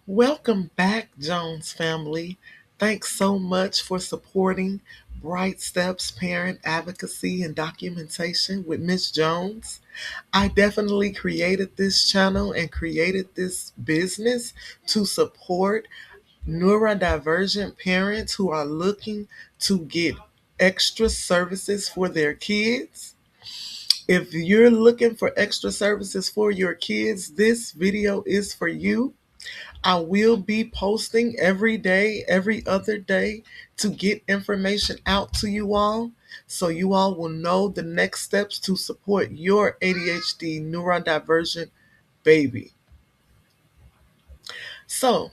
Welcome back, Jones family. Thanks so much for supporting Bright Steps Parent Advocacy and Documentation with Miss Jones. I definitely created this channel and created this business to support neurodivergent parents who are looking to get extra services for their kids. If you're looking for extra services for your kids, this video is for you. I will be posting every day, every other day to get information out to you all so you all will know the next steps to support your ADHD neurodivergent baby. So,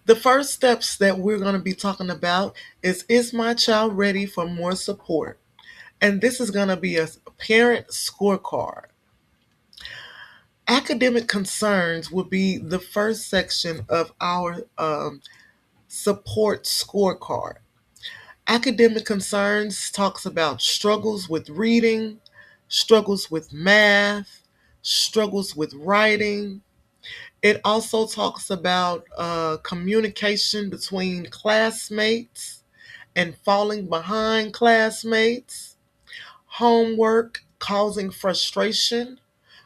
the first steps that we're going to be talking about is my child ready for more support? And this is going to be a parent scorecard. Academic concerns will be the first section of our support scorecard. Academic concerns talks about struggles with reading, struggles with math, struggles with writing. It also talks about communication between classmates and falling behind classmates, homework causing frustration.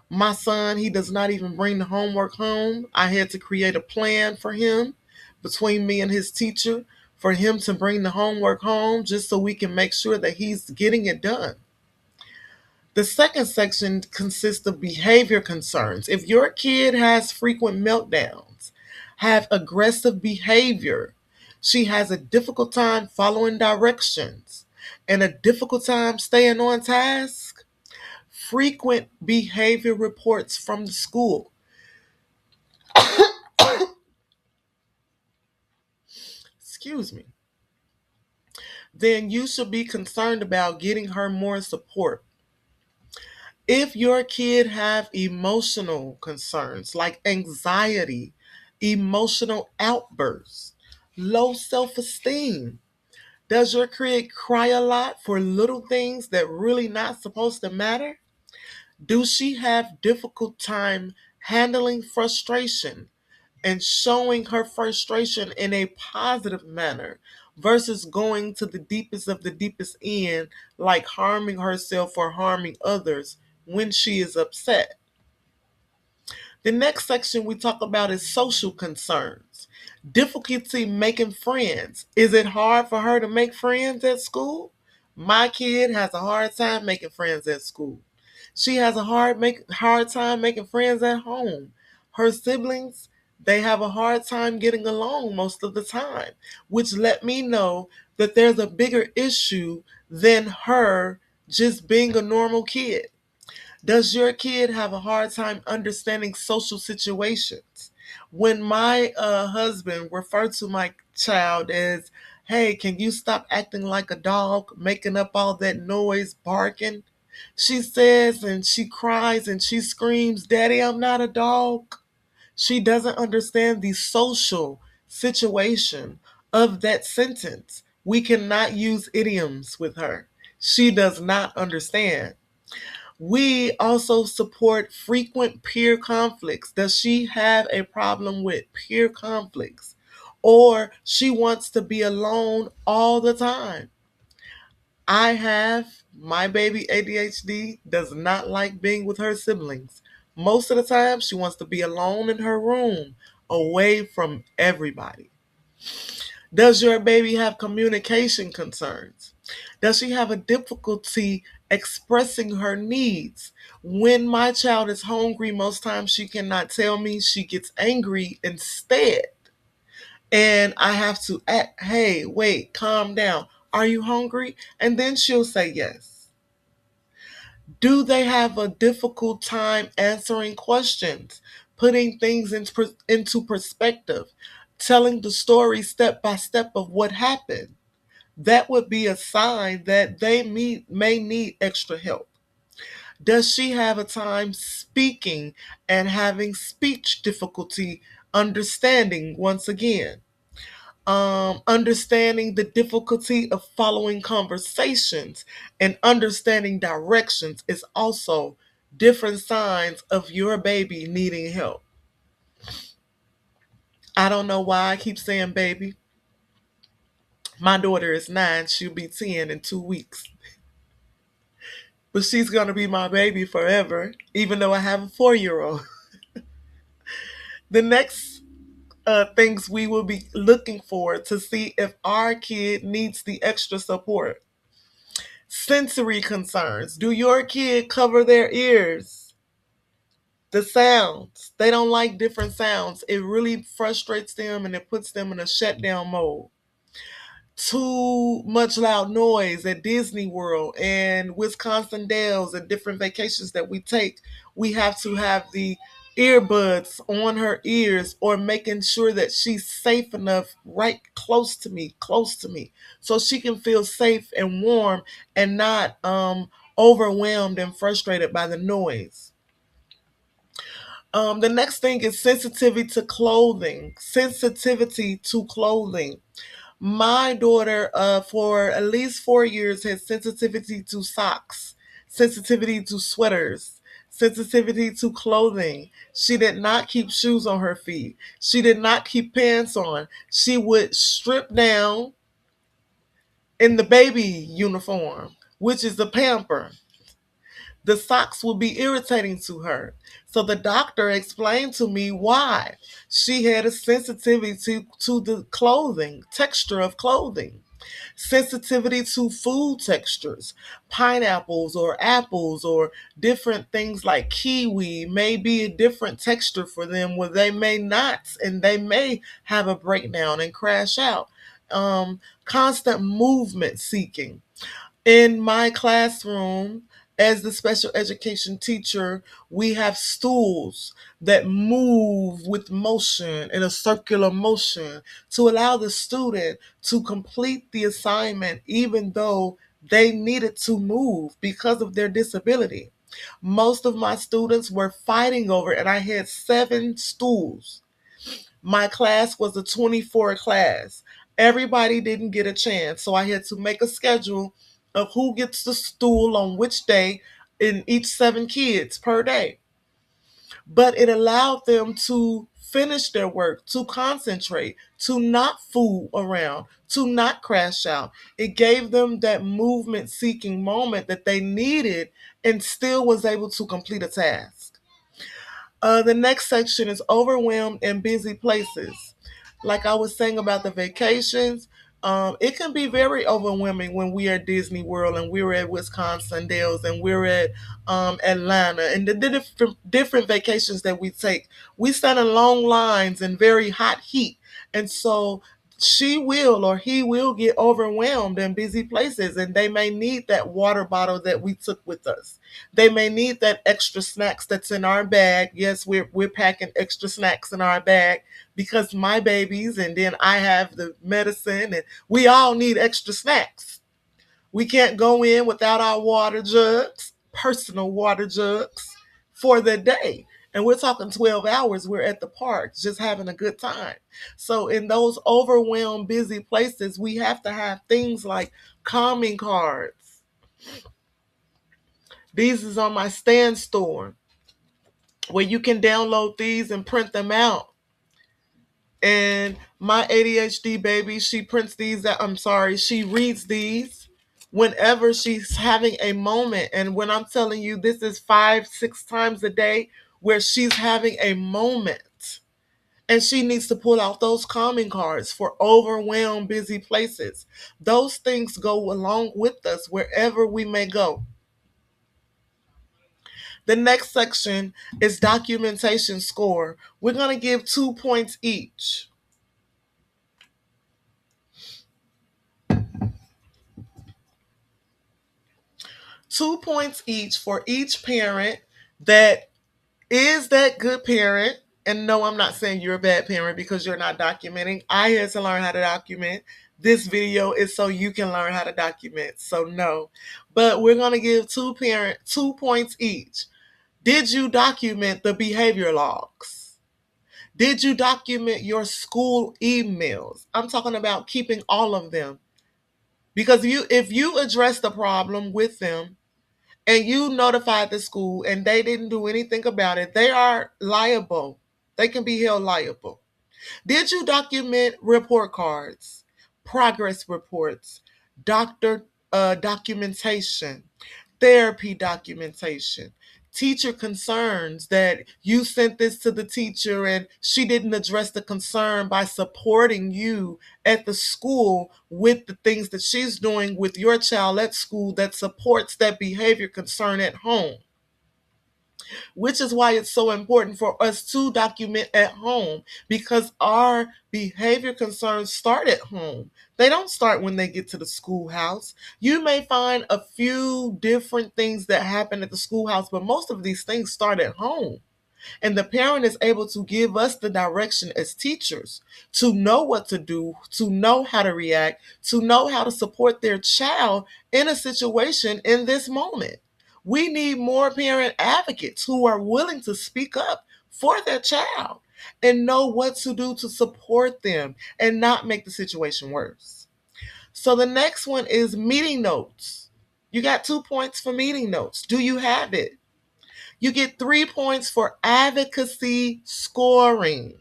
My son, he does not even bring the homework home. I had to create a plan for him between me and his teacher for him to bring the homework home just so we can make sure that he's getting it done. The second section consists of behavior concerns. If your kid has frequent meltdowns, have aggressive behavior, she has a difficult time following directions, and a difficult time staying on task, frequent behavior reports from the school. Excuse me. Then you should be concerned about getting her more support. If your kid have emotional concerns like anxiety, emotional outbursts, low self-esteem, does your kid cry a lot for little things that really not supposed to matter? Do she have difficult time handling frustration and showing her frustration in a positive manner versus going to the deepest of the deepest end, like harming herself or harming others when she is upset? The next section we talk about is social concerns. Difficulty making friends. Is it hard for her to make friends at school? My kid has a hard time making friends at school. She has a hard time making friends at home. Her siblings, they have a hard time getting along most of the time, which let me know that there's a bigger issue than her just being a normal kid. Does your kid have a hard time understanding social situations? When my husband referred to my child as, hey, can you stop acting like a dog, making up all that noise, barking? She says and she cries and she screams, Daddy, I'm not a dog. She doesn't understand the social situation of that sentence. We cannot use idioms with her. She does not understand. We also support frequent peer conflicts. Does she have a problem with peer conflicts? Or she wants to be alone all the time? I have my baby ADHD does not like being with her siblings. Most of the time, she wants to be alone in her room, away from everybody. Does your baby have communication concerns? Does she have a difficulty expressing her needs? When my child is hungry, most times she cannot tell me. She gets angry instead. And I have to act, hey, wait, calm down. Are you hungry? And then she'll say yes. Do they have a difficult time answering questions, putting things into perspective, telling the story step by step of what happened? That would be a sign that they may need extra help. Does she have a time speaking and having speech difficulty understanding once again? Understanding the difficulty of following conversations and understanding directions is also different signs of your baby needing help. I don't know why I keep saying baby. My daughter is 9. She'll be 10 in 2 weeks. But she's going to be my baby forever, even though I have a 4-year old. The next things we will be looking for to see if our kid needs the extra support. Sensory concerns. Do your kid cover their ears? The sounds. They don't like different sounds. It really frustrates them and it puts them in a shutdown mode. Too much loud noise at Disney World and Wisconsin Dells and different vacations that we take. We have to have the earbuds on her ears or making sure that she's safe enough right close to me, so she can feel safe and warm and not overwhelmed and frustrated by the noise. The next thing is sensitivity to clothing. Sensitivity to clothing. My daughter, for at least 4 years, has sensitivity to socks, sensitivity to sweaters, sensitivity to clothing. She did not keep shoes on her feet. She did not keep pants on. She would strip down in the baby uniform, which is the pamper. The socks would be irritating to her. So the doctor explained to me why. She had a sensitivity to the clothing, texture of clothing, sensitivity to food textures, pineapples or apples or different things like kiwi may be a different texture for them where they may not, and they may have a breakdown and crash out. Constant movement seeking. In my classroom, as the special education teacher, we have stools that move with motion in a circular motion to allow the student to complete the assignment even though they needed to move because of their disability. Most of my students were fighting over it, and I had 7 stools. My class was a 24 class. Everybody didn't get a chance, so I had to make a schedule of who gets the stool on which day in each 7 kids per day. But it allowed them to finish their work, to concentrate, to not fool around, to not crash out. It gave them that movement seeking moment that they needed and still was able to complete a task. The next section is overwhelmed and busy places. Like I was saying about the vacations, it can be very overwhelming when we are at Disney World and we're at Wisconsin Dells and we're at Atlanta and the different vacations that we take. We stand in long lines in very hot heat. And so she will or he will get overwhelmed in busy places, and they may need that water bottle that we took with us. They may need that extra snacks that's in our bag. Yes, we're packing extra snacks in our bag because my babies, and then I have the medicine, and we all need extra snacks. We can't go in without our water jugs, personal water jugs for the day. And we're talking 12 hours. We're at the park just having a good time. So, in those overwhelmed, busy places, we have to have things like calming cards. These is on my stand store where you can download these and print them out. And my ADHD baby, she prints these out. I'm sorry, she reads these whenever she's having a moment. And when I'm telling you, this is 5, 6 times a day where she's having a moment. And she needs to pull out those calming cards for overwhelmed, busy places. Those things go along with us wherever we may go. The next section is documentation score. We're going to give 2 points each. 2 points each for each parent that is that good parent. And no, I'm not saying you're a bad parent because you're not documenting. I had to learn how to document. This video is so you can learn how to document. So no. But we're going to give 2 points each. Did you document the behavior logs? Did you document your school emails? I'm talking about keeping all of them. Because if you address the problem with them and you notified the school and they didn't do anything about it, they are liable. They can be held liable. Did you document report cards, progress reports, doctor documentation, therapy documentation, teacher concerns that you sent this to the teacher and she didn't address the concern by supporting you at the school with the things that she's doing with your child at school that supports that behavior concern at home? Which is why it's so important for us to document at home, because our behavior concerns start at home. They don't start when they get to the schoolhouse. You may find a few different things that happen at the schoolhouse, but most of these things start at home. And the parent is able to give us the direction as teachers to know what to do, to know how to react, to know how to support their child in a situation in this moment. We need more parent advocates who are willing to speak up for their child and know what to do to support them and not make the situation worse. So the next one is meeting notes. You got 2 points for meeting notes. Do you have it? You get 3 points for advocacy scoring.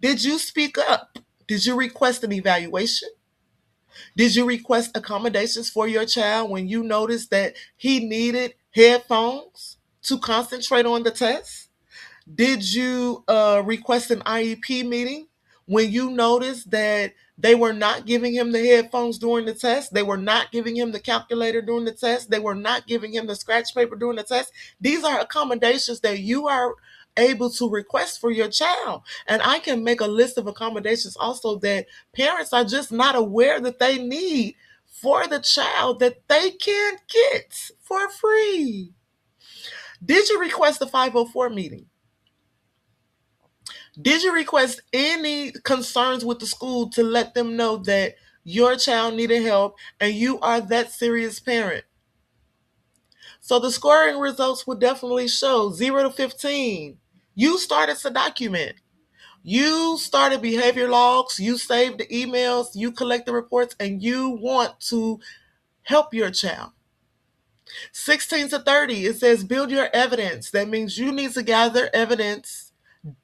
Did you speak up? Did you request an evaluation? Did you request accommodations for your child when you noticed that he needed headphones to concentrate on the test? Did you request an IEP meeting when you noticed that they were not giving him the headphones during the test? They were not giving him the calculator during the test. They were not giving him the scratch paper during the test. These are accommodations that you are able to request for your child. And I can make a list of accommodations also that parents are just not aware that they need for the child that they can get for free. Did you request a 504 meeting? Did you request any concerns with the school to let them know that your child needed help and you are that serious parent? So the scoring results would definitely show 0 to 15. You started to document. You started behavior logs. You saved the emails. You collect the reports and you want to help your child. 16 to 30, it says build your evidence. That means you need to gather evidence,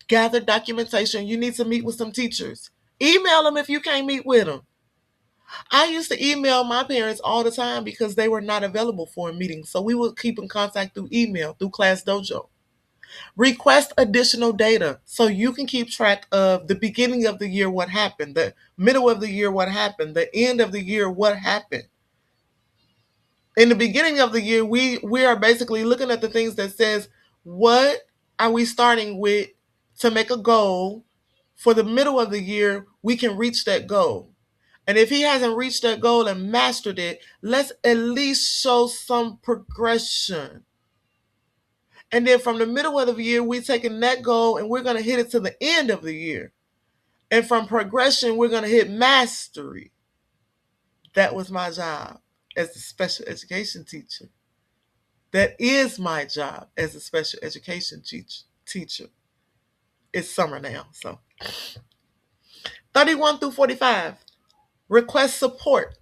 gather documentation. You need to meet with some teachers. Email them if you can't meet with them. I used to email my parents all the time because they were not available for a meeting. So we would keep in contact through email, through Class Dojo. Request additional data so you can keep track of the beginning of the year, what happened, the middle of the year, what happened, the end of the year, what happened. In the beginning of the year, we are basically looking at the things that says, what are we starting with to make a goal for the middle of the year, we can reach that goal. And if he hasn't reached that goal and mastered it, let's at least show some progression. And then from the middle of the year, we're taking that goal and we're going to hit it to the end of the year. And from progression, we're going to hit mastery. That was my job as a special education teacher. That is my job as a special education teacher. It's summer now, so. 31 through 45, request support.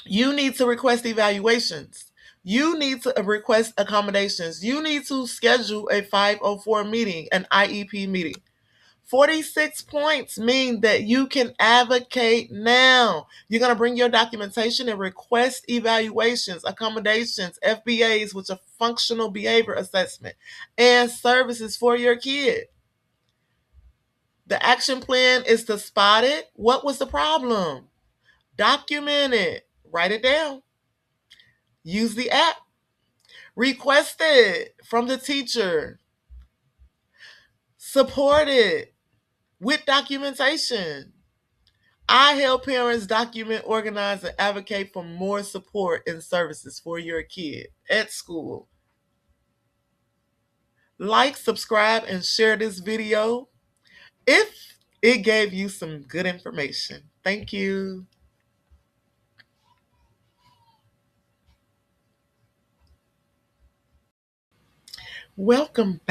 You need to request evaluations. You need to request accommodations. You need to schedule a 504 meeting, an IEP meeting. 46 points mean that you can advocate now. You're going to bring your documentation and request evaluations, accommodations, FBAs, which are functional behavior assessment, and services for your kid. The action plan is to spot it. What was the problem? Document it. Write it down. Use the app. Request it from the teacher. Support it with documentation. I help parents document, organize, and advocate for more support and services for your kid at school. Like, subscribe, and share this video if it gave you some good information. Thank you. Welcome back.